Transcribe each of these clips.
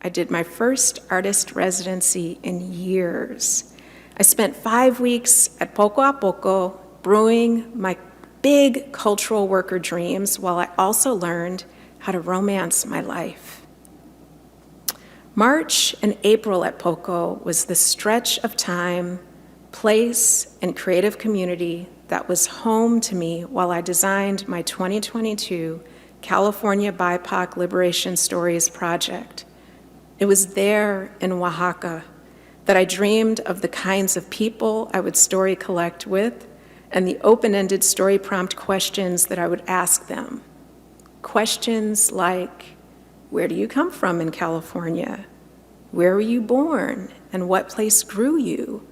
I did my first artist residency in years. I spent 5 weeks at Poco a Poco brewing my big cultural worker dreams while I also learned how to romance my life. March and April at Poco was the stretch of time, place, and creative community that was home to me while I designed my 2022 California BIPOC Liberation Stories project. It was there in Oaxaca that I dreamed of the kinds of people I would story collect with and the open-ended story prompt questions that I would ask them. Questions like, where do you come from in California? Where were you born and what place grew you?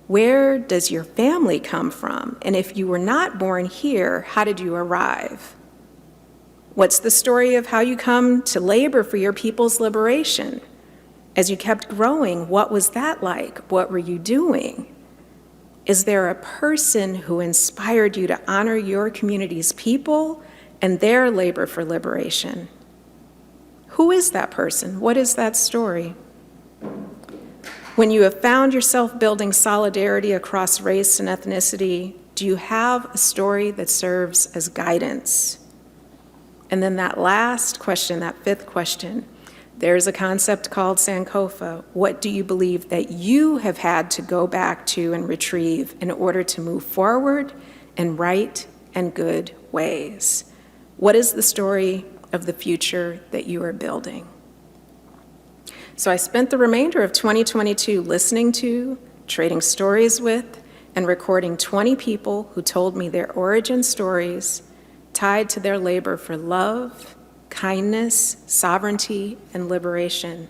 Where does your family come from? And if you were not born here, how did you arrive? What's the story of how you come to labor for your people's liberation? As you kept growing, what was that like? What were you doing? Is there a person who inspired you to honor your community's people and their labor for liberation? Who is that person? What is that story? When you have found yourself building solidarity across race and ethnicity, do you have a story that serves as guidance? And then that last question, that fifth question, there's a concept called Sankofa. What do you believe that you have had to go back to and retrieve in order to move forward in right and good ways? What is the story of the future that you are building? So I spent the remainder of 2022 listening to, trading stories with, and recording 20 people who told me their origin stories tied to their labor for love, kindness, sovereignty, and liberation.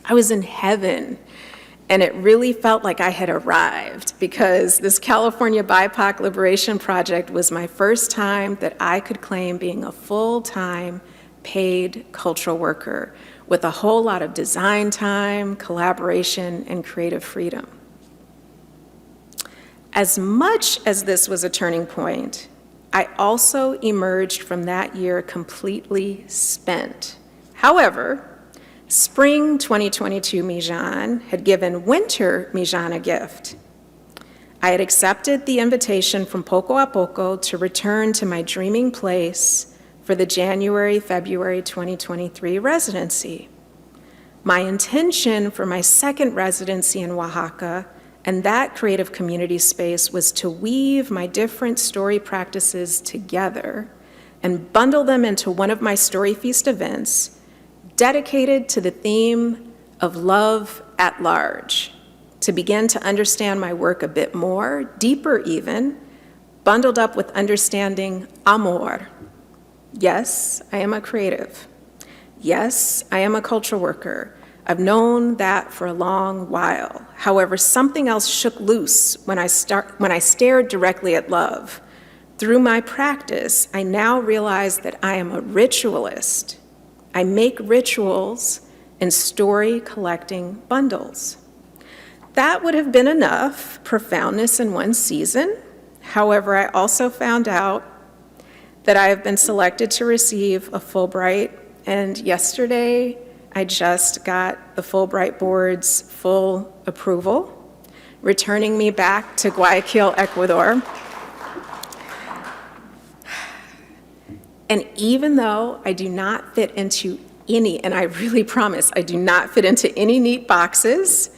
I was in heaven, and it really felt like I had arrived because this California BIPOC Liberation Project was my first time that I could claim being a full-time paid cultural worker with a whole lot of design time, collaboration, and creative freedom. As much as this was a turning point, I also emerged from that year completely spent. However, spring 2022 Mijan had given winter Mijan a gift. I had accepted the invitation from Poco a Poco to return to my dreaming place for the January-February 2023 residency. My intention for my second residency in Oaxaca and that creative community space was to weave my different story practices together and bundle them into one of my Story Feast events dedicated to the theme of love at large, to begin to understand my work a bit more, deeper even, bundled up with understanding amor. Yes, I am a creative. Yes, I am a cultural worker. I've known that for a long while. However, something else shook loose when I stared directly at love. Through my practice, I now realize that I am a ritualist. I make rituals in story collecting bundles. That would have been enough profoundness in one season. However, I also found out that I have been selected to receive a Fulbright, and yesterday, I just got the Fulbright Board's full approval, returning me back to Guayaquil, Ecuador. And even though I do not fit into any, and I really promise I do not fit into any neat boxes,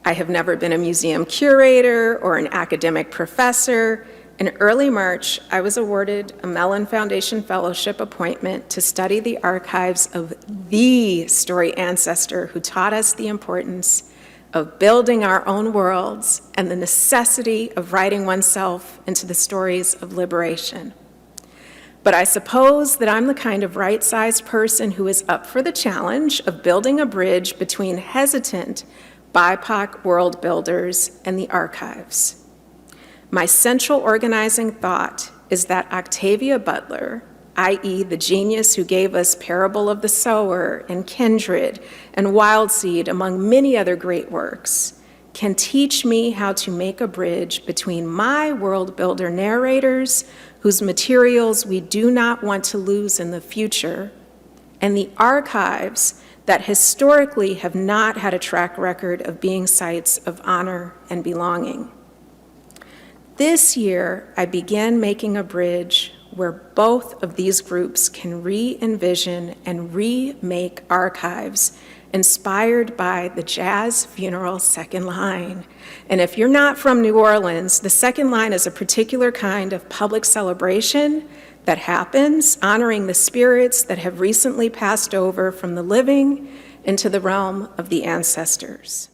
I have never been a museum curator or an academic professor. In early March, I was awarded a Mellon Foundation Fellowship appointment to study the archives of the story ancestor who taught us the importance of building our own worlds and the necessity of writing oneself into the stories of liberation. But I suppose that I'm the kind of right-sized person who is up for the challenge of building a bridge between hesitant BIPOC world builders and the archives. My central organizing thought is that Octavia Butler, i.e. the genius who gave us Parable of the Sower and Kindred and Wild Seed, among many other great works, can teach me how to make a bridge between my world builder narrators, whose materials we do not want to lose in the future, and the archives that historically have not had a track record of being sites of honor and belonging. This year, I began making a bridge where both of these groups can re-envision and remake archives inspired by the jazz funeral second line. And if you're not from New Orleans, the second line is a particular kind of public celebration that happens honoring the spirits that have recently passed over from the living into the realm of the ancestors.